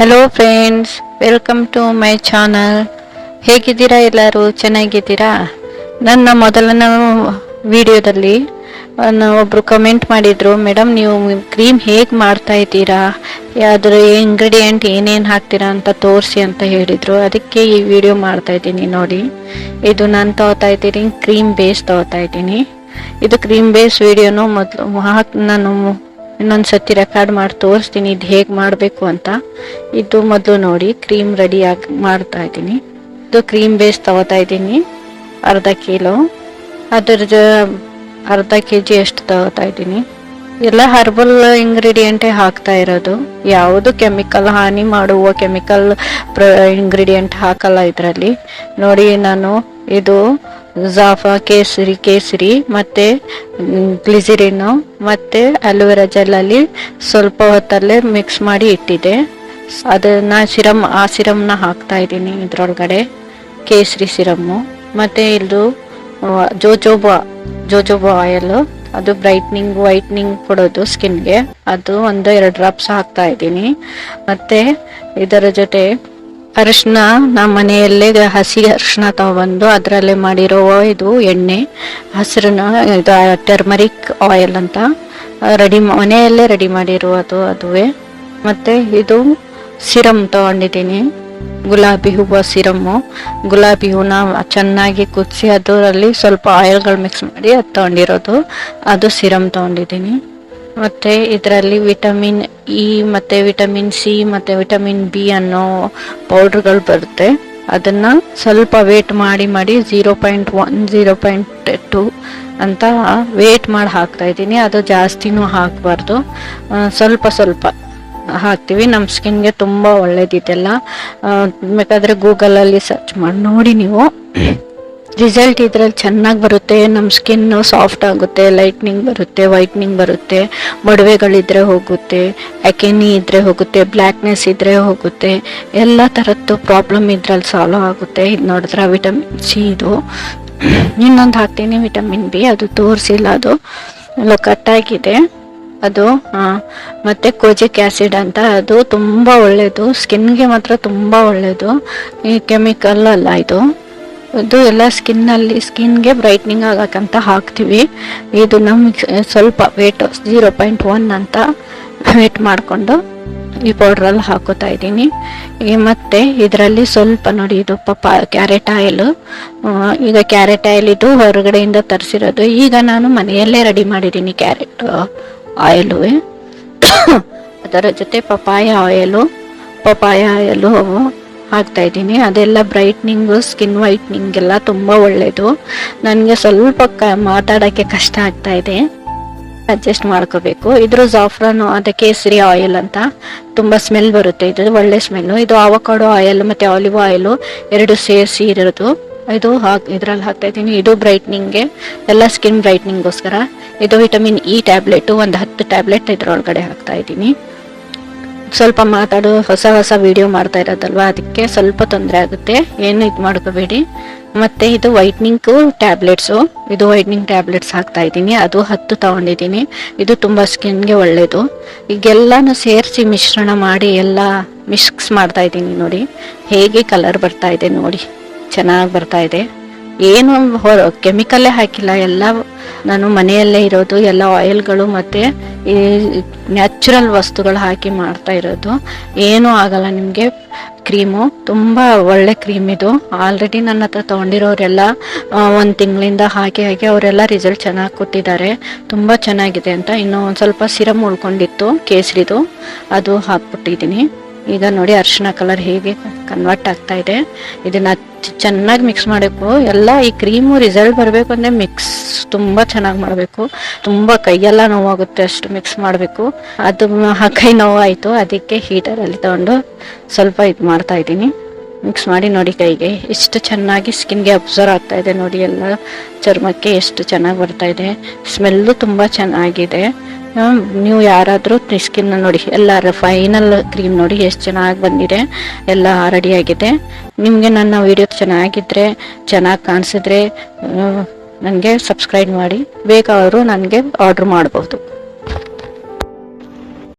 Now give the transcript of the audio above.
Hello friends, welcome to my channel. ಹೇಗಿದ್ದೀರಾ? ಎಲ್ಲರೂ ಚೆನ್ನಾಗಿದ್ದೀರಾ? ನನ್ನ ಮೊದಲನೇ ವಿಡಿಯೋದಲ್ಲಿ ಒಬ್ಬರು ಕಮೆಂಟ್ ಮಾಡಿದರು, ಮೇಡಮ್ ನೀವು ಕ್ರೀಮ್ ಹೇಗೆ ಮಾಡ್ತಾ ಇದ್ದೀರಾ, ಅದರ ಇಂಗ್ರೀಡಿಯೆಂಟ್ ಏನೇನು ಹಾಕ್ತೀರಾ ಅಂತ ತೋರಿಸಿ ಅಂತ ಹೇಳಿದರು. ಅದಕ್ಕೆ ಈ ವಿಡಿಯೋ ಮಾಡ್ತಾ ಇದ್ದೀನಿ. ನೋಡಿ, ಇದು ನಾನು ತಗೋತಾ ಇದ್ದೀನಿ ಕ್ರೀಮ್ ಬೇಸ್ ತಗೋತಾ ಇದ್ದೀನಿ. ಇದು ಕ್ರೀಮ್ ಬೇಸ್ ವಿಡಿಯೋನು ಮೊದಲು ನಾನು ಇನ್ನೊಂದ್ಸತಿ ರೆಕಾರ್ಡ್ ಮಾಡಿ ತೋರಿಸ್ತೀನಿ ಇದು ಹೇಗೆ ಮಾಡಬೇಕು ಅಂತ. ಇದು ಮೊದಲು ನೋಡಿ, ಕ್ರೀಮ್ ರೆಡಿಯಾಗಿ ಮಾಡ್ತಾ ಇದ್ದೀನಿ. ಇದು ಕ್ರೀಮ್ ಬೇಸ್ ತಗೋತಾ ಇದ್ದೀನಿ, ಅರ್ಧ ಕಿಲೋ. ಅದ್ರದ್ದು ಅರ್ಧ ಕೆಜಿ ಅಷ್ಟು ತಗೋತಾ ಇದ್ದೀನಿ. ಎಲ್ಲ ಹರ್ಬಲ್ ಇಂಗ್ರೀಡಿಯೆಂಟೇ ಹಾಕ್ತಾ ಇರೋದು, ಯಾವುದು ಕೆಮಿಕಲ್ ಹಾನಿ ಮಾಡುವ ಕೆಮಿಕಲ್ ಇಂಗ್ರೀಡಿಯೆಂಟ್ ಹಾಕಲ್ಲ ಇದರಲ್ಲಿ. ನೋಡಿ, ನಾನು ಇದು ಜಾಫಾ ಕೇಸರಿ ಮತ್ತೆ ಗ್ಲಿಸರಿನು ಮತ್ತೆ ಅಲೋವೆರಾ ಜೆಲ್ಲಲ್ಲಿ ಸ್ವಲ್ಪ ಹೊತ್ತಲ್ಲೇ ಮಿಕ್ಸ್ ಮಾಡಿ ಇಟ್ಟಿದೆ. ಅದನ್ನ ಆ ಸಿರಮ್ನ ಹಾಕ್ತಾ ಇದ್ದೀನಿ ಇದ್ರೊಳಗಡೆ, ಕೇಸರಿ ಸಿರಮ್ಮು. ಮತ್ತೆ ಇದು ಜೋಜೋಬಾ ಆಯಿಲ್, ಅದು ವೈಟ್ನಿಂಗ್ ಕೊಡೋದು ಸ್ಕಿನ್ಗೆ. ಅದು 1-2 ಡ್ರಾಪ್ಸ್ ಹಾಕ್ತಾ ಇದ್ದೀನಿ. ಮತ್ತೆ ಇದರ ಜೊತೆ ಅರಿಶಿನ, ನಮ್ಮ ಮನೆಯಲ್ಲೇ ಹಸಿ ಅರಿಶಿನ ತಗೊಂಡು ಅದರಲ್ಲೇ ಮಾಡಿರೋ ಇದು ಎಣ್ಣೆ, ಹಸಿರನ್ನ ಇದು ಟರ್ಮರಿಕ್ ಆಯಿಲ್ ಅಂತ ಮನೆಯಲ್ಲೇ ರೆಡಿ ಮಾಡಿರುವುದು ಅದುವೇ. ಮತ್ತೆ ಇದು ಸಿರಮ್ ತಗೊಂಡಿದ್ದೀನಿ, ಗುಲಾಬಿ ಹೂವು ಸಿರಮ್ಮು. ಗುಲಾಬಿ ಹೂವನ್ನ ಚೆನ್ನಾಗಿ ಕುದಿಸಿ ಅದರಲ್ಲಿ ಸ್ವಲ್ಪ ಆಯಿಲ್ಗಳು ಮಿಕ್ಸ್ ಮಾಡಿ ಅದು ತಗೊಂಡಿರೋದು, ಅದು ಸಿರಮ್ ತಗೊಂಡಿದ್ದೀನಿ. ಮತ್ತೆ ಇದರಲ್ಲಿ ವಿಟಮಿನ್ ಇ ಮತ್ತೆ ವಿಟಮಿನ್ ಸಿ ಮತ್ತೆ ವಿಟಮಿನ್ ಬಿ ಅನ್ನೋ ಪೌಡರ್ಗಳು ಬರುತ್ತೆ. ಅದನ್ನ ಸ್ವಲ್ಪ ವೇಟ್ ಮಾಡಿ 0.1 0.2 ಅಂತ ವೇಟ್ ಮಾಡಿ ಹಾಕ್ತಾ ಇದ್ದೀನಿ. ಅದು ಜಾಸ್ತಿನೂ ಹಾಕಬಾರ್ದು, ಸ್ವಲ್ಪ ಹಾಕ್ತೀವಿ. ನಮ್ಮ ಸ್ಕಿನ್ಗೆ ತುಂಬ ಒಳ್ಳೇದಿದೆಲ್ಲ. ಬೇಕಾದರೆ ಗೂಗಲಲ್ಲಿ ಸರ್ಚ್ ಮಾಡಿ ನೋಡಿ ನೀವು. ರಿಸಲ್ಟ್ ಇದ್ರಲ್ಲಿ ಚೆನ್ನಾಗಿ ಬರುತ್ತೆ. ನಮ್ಮ ಸ್ಕಿನ್ನು ಸಾಫ್ಟ್ ಆಗುತ್ತೆ, ಲೈಟ್ನಿಂಗ್ ಬರುತ್ತೆ, ವೈಟ್ನಿಂಗ್ ಬರುತ್ತೆ, ಮೊಡವೆಗಳಿದ್ರೆ ಹೋಗುತ್ತೆ, ಅಕೆನಿ ಇದ್ರೆ ಹೋಗುತ್ತೆ, ಬ್ಲ್ಯಾಕ್ನೆಸ್ ಇದ್ರೆ ಹೋಗುತ್ತೆ, ಎಲ್ಲ ಥರದ್ದು ಪ್ರಾಬ್ಲಮ್ ಇದ್ರಲ್ಲಿ ಸಾಲ್ವ್ ಆಗುತ್ತೆ. ಇದು ನೋಡಿದ್ರೆ ವಿಟಮಿನ್ ಸಿ. ಇದು ಇನ್ನೊಂದು ಹಾಕ್ತೀನಿ ವಿಟಮಿನ್ ಬಿ, ಅದು ತೋರಿಸಿಲ್ಲ, ಅದು ಎಲ್ಲ ಕಟ್ಟಾಗಿದೆ ಅದು. ಮತ್ತೆ ಕೋಜಿಕ್ ಆ್ಯಸಿಡ್ ಅಂತ, ಅದು ತುಂಬ ಒಳ್ಳೆಯದು ಸ್ಕಿನ್ಗೆ, ಮಾತ್ರ ತುಂಬ ಒಳ್ಳೆಯದು. ಈ ಕೆಮಿಕಲ್ ಅಲ್ಲ ಇದು ಎಲ್ಲ ಸ್ಕಿನ್ಗೆ ಬ್ರೈಟ್ನಿಂಗ್ ಆಗಕ್ಕಂತ ಹಾಕ್ತೀವಿ. ಇದು ನಮಗೆ ಸ್ವಲ್ಪ ವೇಟ್ 0.1 ಅಂತ ವೇಟ್ ಮಾಡಿಕೊಂಡು ಈ ಪೌಡ್ರಲ್ಲಿ ಹಾಕೋತಾ ಇದ್ದೀನಿ. ಮತ್ತೆ ಇದರಲ್ಲಿ ಸ್ವಲ್ಪ ನೋಡಿ, ಇದು ಕ್ಯಾರೆಟ್ ಆಯಿಲ್. ಈಗ ಕ್ಯಾರೆಟ್ ಆಯಿಲ್ ಇದು ಹೊರಗಡೆಯಿಂದ ತರಿಸಿರೋದು. ಈಗ ನಾನು ಮನೆಯಲ್ಲೇ ರೆಡಿ ಮಾಡಿದ್ದೀನಿ ಕ್ಯಾರೆಟ್ ಆಯಿಲು. ಅದರ ಜೊತೆ ಪಪಾಯ ಆಯಿಲು ಹಾಕ್ತಾ ಇದ್ದೀನಿ. ಅದೆಲ್ಲ ಬ್ರೈಟ್ನಿಂಗು, ಸ್ಕಿನ್ ವೈಟ್ನಿಂಗ್ ಎಲ್ಲ ತುಂಬ ಒಳ್ಳೆಯದು. ನನಗೆ ಸ್ವಲ್ಪ ಮಾತಾಡೋಕ್ಕೆ ಕಷ್ಟ ಆಗ್ತಾ ಇದೆ, ಅಡ್ಜಸ್ಟ್ ಮಾಡ್ಕೋಬೇಕು. ಇದ್ರ ಜಾಫ್ರಾನು, ಅದೇ ಕೇಸರಿ ಆಯಿಲ್ ಅಂತ, ತುಂಬ ಸ್ಮೆಲ್ ಬರುತ್ತೆ, ಇದು ಒಳ್ಳೆ ಸ್ಮೆಲ್ಲು. ಇದು ಆವಕಾಡೋ ಆಯಿಲ್ ಮತ್ತು ಆಲಿವ್ ಆಯಿಲು 2 ಸೇರಿಸಿ ಇರೋದು. ಇದು ಇದ್ರಲ್ಲಿ ಹಾಕ್ತಾ ಇದ್ದೀನಿ. ಇದು ಬ್ರೈಟ್ನಿಂಗ್ಗೆ, ಎಲ್ಲ ಸ್ಕಿನ್ ಬ್ರೈಟ್ನಿಂಗ್ಗೋಸ್ಕರ. ಇದು ವಿಟಮಿನ್ ಇ ಟ್ಯಾಬ್ಲೆಟು, ಒಂದು 10 ಟ್ಯಾಬ್ಲೆಟ್ ಇದ್ರೊಳಗಡೆ ಹಾಕ್ತಾ ಇದ್ದೀನಿ. ಸ್ವಲ್ಪ ಮಾತಾಡೋ ಹೊಸ ವಿಡಿಯೋ ಮಾಡ್ತಾ ಇರೋದಲ್ವಾ, ಅದಕ್ಕೆ ಸ್ವಲ್ಪ ತೊಂದರೆ ಆಗುತ್ತೆ, ಏನು ಇದು ಮಾಡ್ಕೋಬೇಡಿ. ಮತ್ತೆ ಇದು ವೈಟ್ನಿಂಗ್ ಟ್ಯಾಬ್ಲೆಟ್ಸು, ಇದು ವೈಟ್ನಿಂಗ್ ಟ್ಯಾಬ್ಲೆಟ್ಸ್ ಹಾಕ್ತಾ ಇದ್ದೀನಿ. ಅದು 10 ತಗೊಂಡಿದ್ದೀನಿ. ಇದು ತುಂಬ ಸ್ಕಿನ್ಗೆ ಒಳ್ಳೆಯದು. ಈಗೆಲ್ಲಾನು ಸೇರಿಸಿ ಮಿಶ್ರಣ ಮಾಡಿ ಎಲ್ಲ ಮಿಕ್ಸ್ ಮಾಡ್ತಾ ಇದ್ದೀನಿ. ನೋಡಿ ಹೇಗೆ ಕಲರ್ ಬರ್ತಾ ಇದೆ, ನೋಡಿ ಚೆನ್ನಾಗಿ ಬರ್ತಾ ಇದೆ. ಏನು ಕೆಮಿಕಲ್ಲೇ ಹಾಕಿಲ್ಲ, ಎಲ್ಲ ನಾನು ಮನೆಯಲ್ಲೇ ಇರೋದು, ಎಲ್ಲ ಆಯಿಲ್ಗಳು ಮತ್ತು ಈ ನ್ಯಾಚುರಲ್ ವಸ್ತುಗಳು ಹಾಕಿ ಮಾಡ್ತಾ ಇರೋದು. ಏನೂ ಆಗಲ್ಲ ನಿಮಗೆ. ಕ್ರೀಮು ತುಂಬ ಒಳ್ಳೆ ಕ್ರೀಮ್ ಇದು. ಆಲ್ರೆಡಿ ನನ್ನ ಹತ್ರ ತೊಗೊಂಡಿರೋರೆಲ್ಲ 1 ತಿಂಗಳಿಂದ ಹಾಕಿ ಅವರೆಲ್ಲ ರಿಸಲ್ಟ್ ಚೆನ್ನಾಗಿ ಕೊಟ್ಟಿದ್ದಾರೆ, ತುಂಬ ಚೆನ್ನಾಗಿದೆ ಅಂತ. ಇನ್ನೂ ಒಂದು ಸ್ವಲ್ಪ ಸಿರಮ್ ಉಳ್ಕೊಂಡಿತ್ತು ಕೇಸರಿದು, ಅದು ಹಾಕ್ಬಿಟ್ಟಿದ್ದೀನಿ. ಈಗ ನೋಡಿ ಅರಿಶಿನ ಕಲರ್ ಹೇಗೆ ಕನ್ವರ್ಟ್ ಆಗ್ತಾ ಇದೆ. ಇದನ್ನ ಚೆನ್ನಾಗಿ ಮಿಕ್ಸ್ ಮಾಡಬೇಕು ಎಲ್ಲ. ಈ ಕ್ರೀಮು ರಿಸಲ್ಟ್ ಬರಬೇಕು ಅಂದರೆ ಮಿಕ್ಸ್ ತುಂಬ ಚೆನ್ನಾಗಿ ಮಾಡಬೇಕು. ತುಂಬ ಕೈಯೆಲ್ಲ ನೋವಾಗುತ್ತೆ, ಅಷ್ಟು ಮಿಕ್ಸ್ ಮಾಡಬೇಕು. ಅದು ಕೈ ನೋವಾಯಿತು, ಅದಕ್ಕೆ ಹೀಟರಲ್ಲಿ ತಗೊಂಡು ಸ್ವಲ್ಪ ಇದು ಮಾಡ್ತಾ ಇದ್ದೀನಿ. ಮಿಕ್ಸ್ ಮಾಡಿ ನೋಡಿ, ಕೈಗೆ ಎಷ್ಟು ಚೆನ್ನಾಗಿ ಸ್ಕಿನ್ಗೆ ಅಬ್ಸರ್ವ್ ಆಗ್ತಾ ಇದೆ ನೋಡಿ, ಎಲ್ಲ ಚರ್ಮಕ್ಕೆ ಎಷ್ಟು ಚೆನ್ನಾಗಿ ಬರ್ತಾ ಇದೆ. ಸ್ಮೆಲ್ಲು ತುಂಬ ಚೆನ್ನಾಗಿದೆ. ನೀವು ಯಾರಾದರೂ ಸ್ಕಿನ್ನ ನೋಡಿ, ಎಲ್ಲ ಫೈನಲ್ ಕ್ರೀಮ್ ನೋಡಿ ಎಷ್ಟು ಚೆನ್ನಾಗಿ ಬಂದಿದೆ, ಎಲ್ಲ ರೆಡಿಯಾಗಿದೆ. ನಿಮಗೆ ನನ್ನ ವಿಡಿಯೋ ಚೆನ್ನಾಗಿದ್ದರೆ, ಚೆನ್ನಾಗಿ ಕಾಣಿಸಿದ್ರೆ ನನಗೆ ಸಬ್ಸ್ಕ್ರೈಬ್ ಮಾಡಿ, ಬೇಕಾದರೂ ನನಗೆ ಆರ್ಡ್ರ್ ಮಾಡ್ಬೋದು.